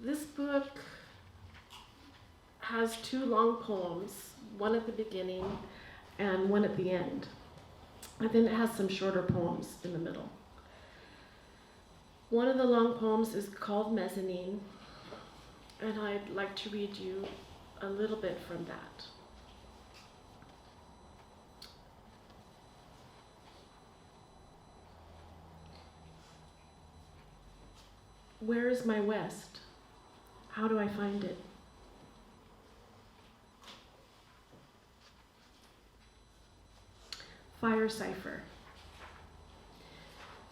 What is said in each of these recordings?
This book has two long poems, one at the beginning and one at the end. And then it has some shorter poems in the middle. One of the long poems is called Mezzanine, and I'd like to read you a little bit from that. Where is my West? How do I find it? Fire Cipher.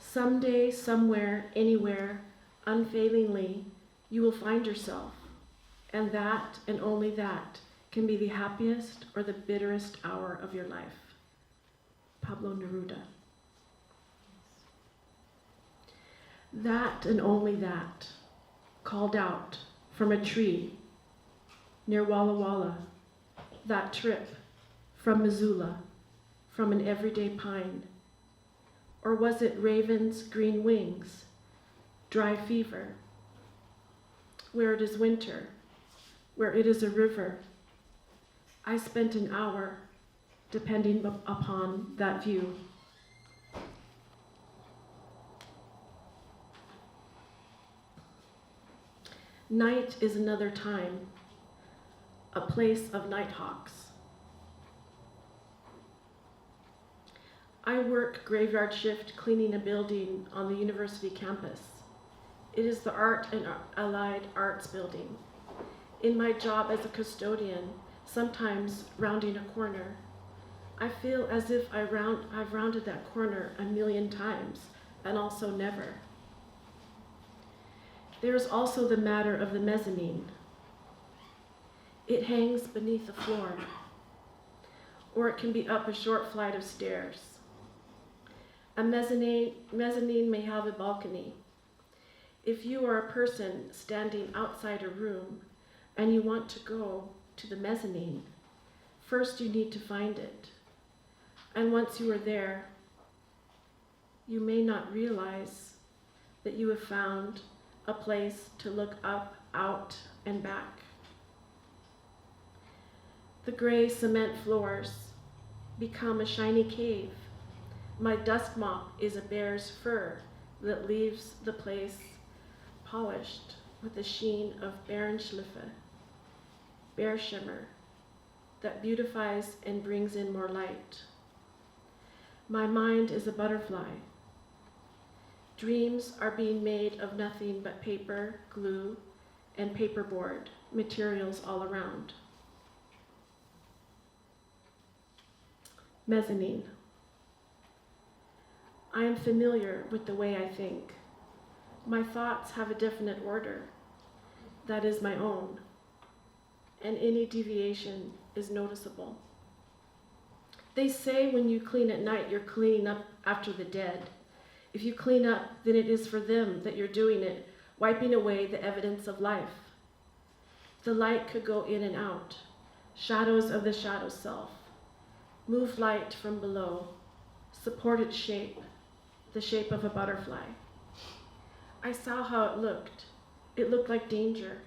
Someday, somewhere, anywhere, unfailingly, you will find yourself, and that, and only that, can be the happiest or the bitterest hour of your life. Pablo Neruda. That and only that, called out from a tree near Walla Walla, that trip from Missoula, from an everyday pine. Or was it ravens' green wings, dry fever, where it is winter, where it is a river? I spent an hour depending upon that view. Night is another time, a place of nighthawks. I work graveyard shift cleaning a building on the university campus. It is the Art and Allied Arts building. In my job as a custodian, sometimes rounding a corner, I feel as if I've rounded that corner 1,000,000 times, and also never. There is also the matter of the mezzanine. It hangs beneath the floor, or it can be up a short flight of stairs. A mezzanine may have a balcony. If you are a person standing outside a room and you want to go to the mezzanine, first you need to find it. And once you are there, you may not realize that you have found a place to look up, out, and back. The gray cement floors become a shiny cave. My dust mop is a bear's fur that leaves the place polished with the sheen of Bärenschliffe, bear shimmer, that beautifies and brings in more light. My mind is a butterfly. Dreams are being made of nothing but paper, glue, and paperboard, materials all around. Mezzanine. I am familiar with the way I think. My thoughts have a definite order that is my own, and any deviation is noticeable. They say when you clean at night, you're cleaning up after the dead. If you clean up, then it is for them that you're doing it, wiping away the evidence of life. The light could go in and out, shadows of the shadow self, move light from below, support its shape, the shape of a butterfly. I saw how it looked. It looked like danger.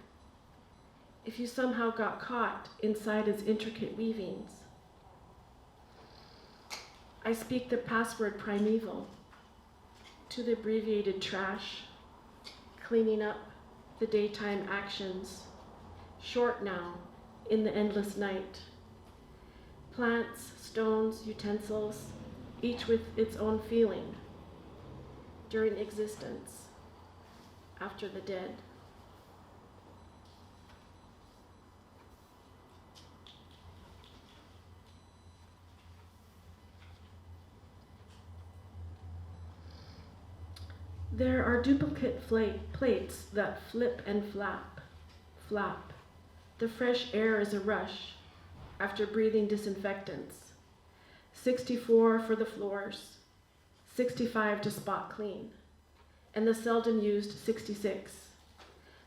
If you somehow got caught inside its intricate weavings. I speak the password primeval to the abbreviated trash, cleaning up the daytime actions, short now in the endless night. Plants, stones, utensils, each with its own feeling during existence, after the dead. There are duplicate plates that flip and flap. The fresh air is a rush after breathing disinfectants. 64 for the floors, 65 to spot clean, and the seldom used 66.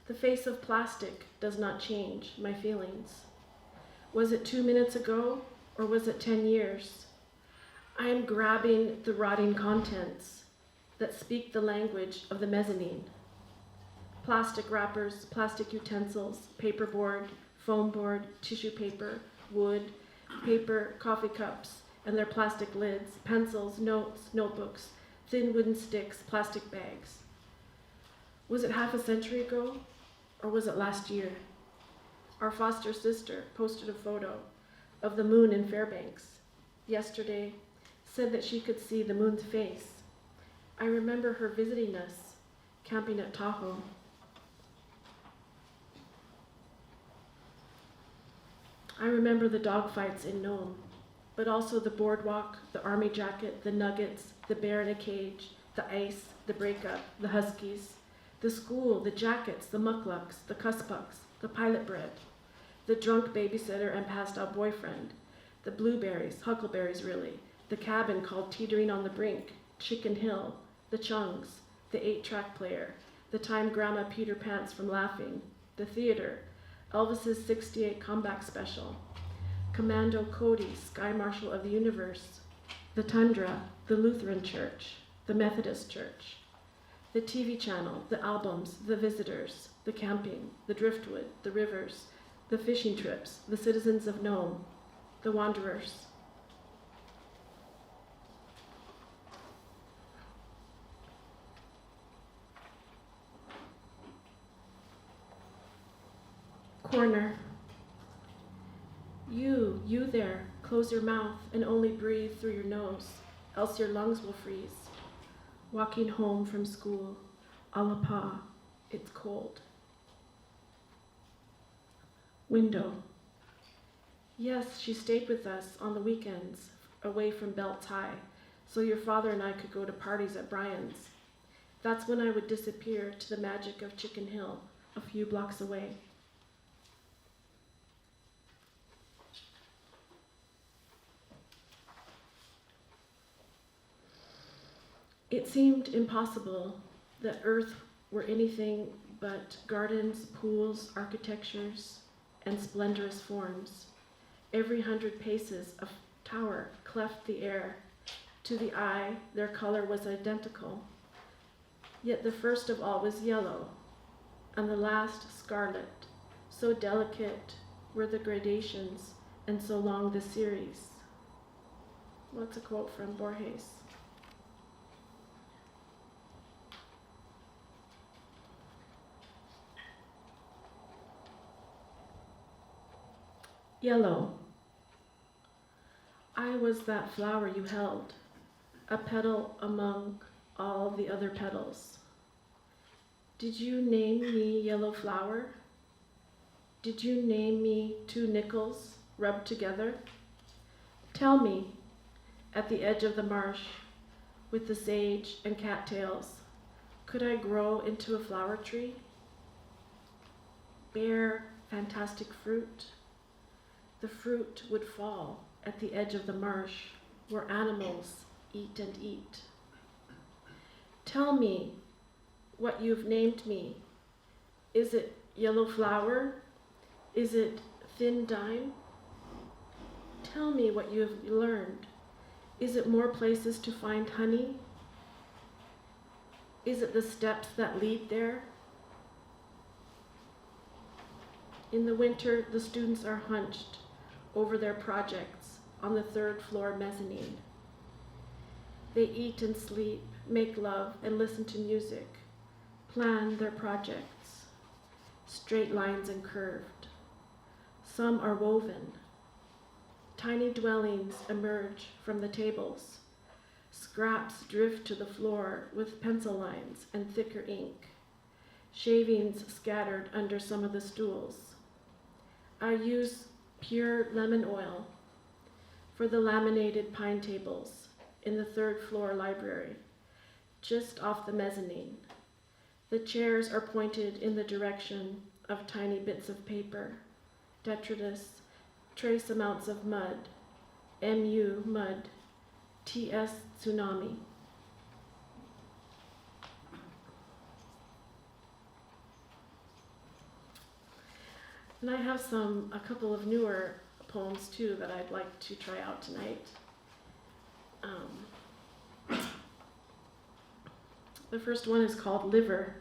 The face of plastic does not change my feelings. Was it 2 minutes ago, or was it 10 years? I am grabbing the rotting contents that speak the language of the mezzanine. plastic wrappers, plastic utensils, paperboard, foam board, tissue paper, wood, paper, coffee cups, and their plastic lids, pencils, notes, notebooks, thin wooden sticks, plastic bags. Was it half a century ago, or was it last year? Our foster sister posted a photo of the moon in Fairbanks yesterday, said that she could see the moon's face. I remember her visiting us, camping at Tahoe. I remember the dogfights in Nome, but also the boardwalk, the army jacket, the nuggets, the bear in a cage, the ice, the breakup, the huskies, the school, the jackets, the mucklucks, the cusspucks, the pilot bread, the drunk babysitter and passed out boyfriend, the blueberries, huckleberries really, the cabin called Teetering on the Brink, Chicken Hill, the chungs, the 8-track player, the time Grandma Peter pants from laughing, the theater, Elvis's 68 comeback special, Commando Cody, Sky Marshal of the Universe, the Tundra, the Lutheran Church, the Methodist Church, the TV channel, the albums, the visitors, the camping, the driftwood, the rivers, the fishing trips, the citizens of Nome, the wanderers. Corner. You there, close your mouth and only breathe through your nose, else your lungs will freeze. Walking home from school, a la pa, it's cold. Window. Yes, she stayed with us on the weekends, away from Belts High, so your father and I could go to parties at Brian's. That's when I would disappear to the magic of Chicken Hill, a few blocks away. It seemed impossible that Earth were anything but gardens, pools, architectures, and splendorous forms. Every 100 paces a tower cleft the air. To the eye, their color was identical. Yet the first of all was yellow, and the last scarlet. So delicate were the gradations, and so long the series. What's a quote from Borges? Yellow. I was that flower you held, a petal among all the other petals. Did you name me Yellow Flower? Did you name me 2 nickels rubbed together? Tell me, at the edge of the marsh, with the sage and cattails, could I grow into a flower tree? Bear fantastic fruit. The fruit would fall at the edge of the marsh where animals eat and eat. Tell me what you've named me. Is it Yellow Flower? Is it Thin Dime? Tell me what you have learned. Is it more places to find honey? Is it the steps that lead there? In the winter, the students are hunched over their projects on the 3rd floor mezzanine. They eat and sleep, make love, and listen to music, plan their projects, straight lines and curved. Some are woven. Tiny dwellings emerge from the tables. Scraps drift to the floor with pencil lines and thicker ink. Shavings scattered under some of the stools. I use pure lemon oil for the laminated pine tables in the 3rd floor library, just off the mezzanine. The chairs are pointed in the direction of tiny bits of paper, detritus, trace amounts of mud, MU mud, TS tsunami. And I have a couple of newer poems too that I'd like to try out tonight. The first one is called Liver.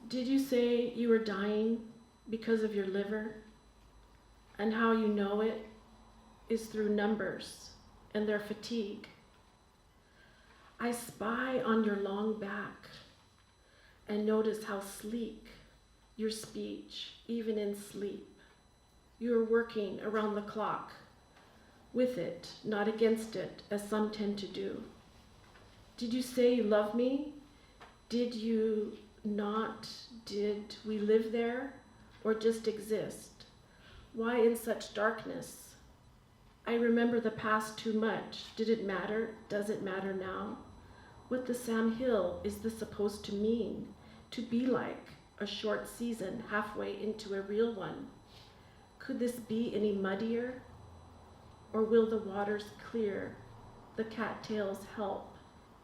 Did you say you were dying because of your liver? And how you know it is through numbers and their fatigue. I spy on your long back and notice how sleek your speech, even in sleep. You are working around the clock, with it, not against it, as some tend to do. Did you say you love me? Did you not? Did we live there, or just exist? Why in such darkness? I remember the past too much. Did it matter? Does it matter now? What the Sam Hill is this supposed to mean? To be like a short season halfway into a real one? Could this be any muddier? Or will the waters clear, the cattails help,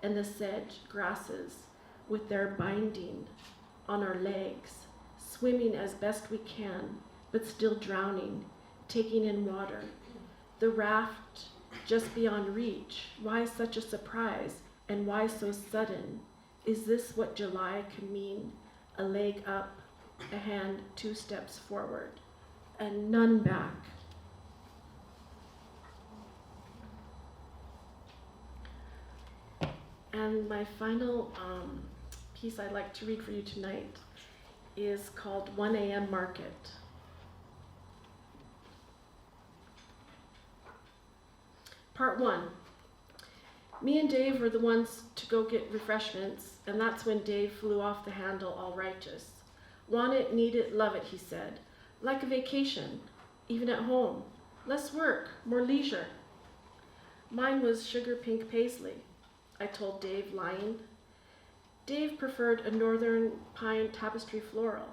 and the sedge grasses with their binding on our legs, swimming as best we can, but still drowning, taking in water. The raft just beyond reach. Why such a surprise, and why so sudden? Is this what July can mean? A leg up, a hand 2 steps forward, and none back. And my final piece I'd like to read for you tonight is called 1 a.m. Market. Part 1. Me and Dave were the ones to go get refreshments, and that's when Dave flew off the handle all righteous. Want it, need it, love it, he said. Like a vacation, even at home. Less work, more leisure. Mine was sugar pink paisley, I told Dave, lying. Dave preferred a northern pine tapestry floral.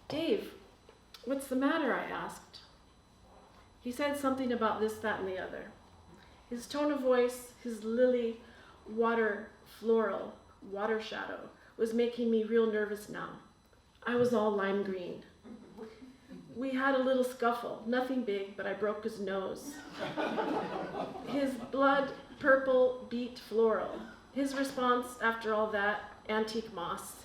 Dave, what's the matter? I asked. He said something about this, that, and the other. His tone of voice, his lily water floral, water shadow, was making me real nervous now. I was all lime green. We had a little scuffle, nothing big, but I broke his nose. His blood purple beet floral. His response after all that, antique moss.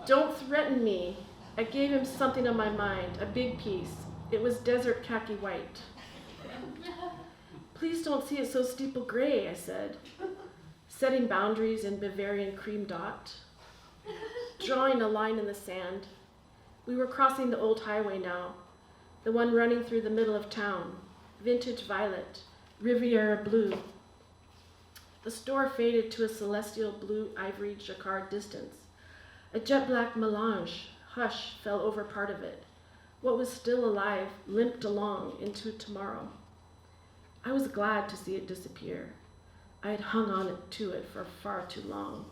Don't threaten me. I gave him something on my mind, a big piece. It was desert khaki white. Please don't see it so steeple gray, I said, setting boundaries in Bavarian cream dot, drawing a line in the sand. We were crossing the old highway now, the one running through the middle of town, vintage violet, Riviera blue. The store faded to a celestial blue ivory jacquard distance. A jet black melange, hush, fell over part of it. What was still alive limped along into tomorrow. I was glad to see it disappear. I had hung on to it for far too long.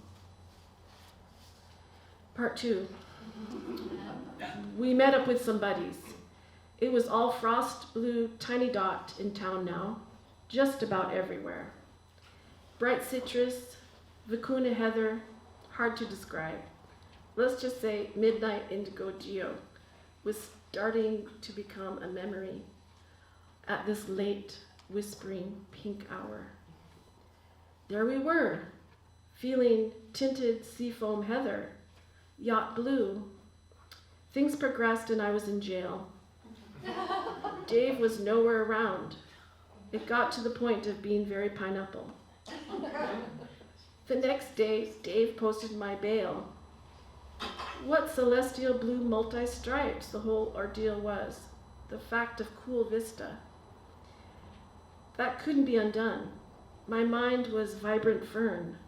Part 2. We met up with some buddies. It was all frost blue tiny dot in town now, just about everywhere. Bright citrus, vicuna heather, hard to describe. Let's just say midnight indigo geo was starting to become a memory at this late whispering pink hour. There we were, feeling tinted seafoam heather, yacht blue. Things progressed and I was in jail. Dave was nowhere around. It got to the point of being very pineapple. The next day, Dave posted my bail. What celestial blue multi-stripes the whole ordeal was. The fact of cool vista. That couldn't be undone. My mind was vibrant fern.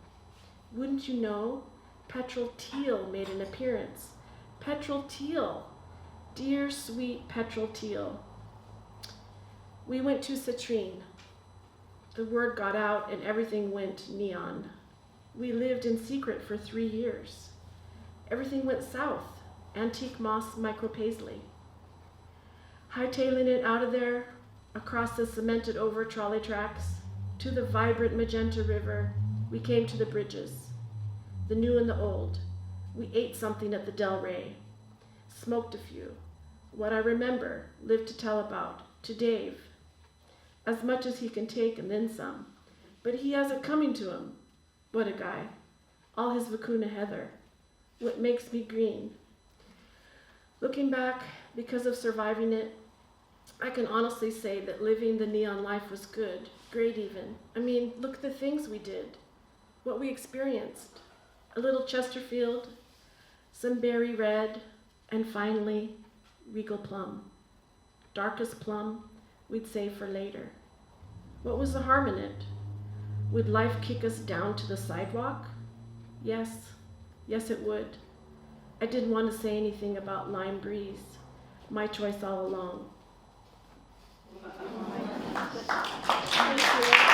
Wouldn't you know? Petrel teal made an appearance. Petrel teal. Dear, sweet petrel teal. We went to Citrine. The word got out and everything went neon. We lived in secret for 3 years. Everything went south. Antique moss micro paisley. Hightailing it out of there, across the cemented over trolley tracks, to the vibrant magenta river, we came to the bridges, the new and the old. We ate something at the Del Rey, smoked a few. What I remember, lived to tell about, to Dave. As much as he can take and then some. But he has it coming to him. What a guy. All his vicuna heather. what makes me green. Looking back, because of surviving it, I can honestly say that living the neon life was good, great even. I mean, look at the things we did, what we experienced. A little Chesterfield, some berry red, and finally, regal plum. Darkest plum, we'd save for later. What was the harm in it? Would life kick us down to the sidewalk? Yes, yes it would. I didn't want to say anything about lime breeze, my choice all along. Thank you.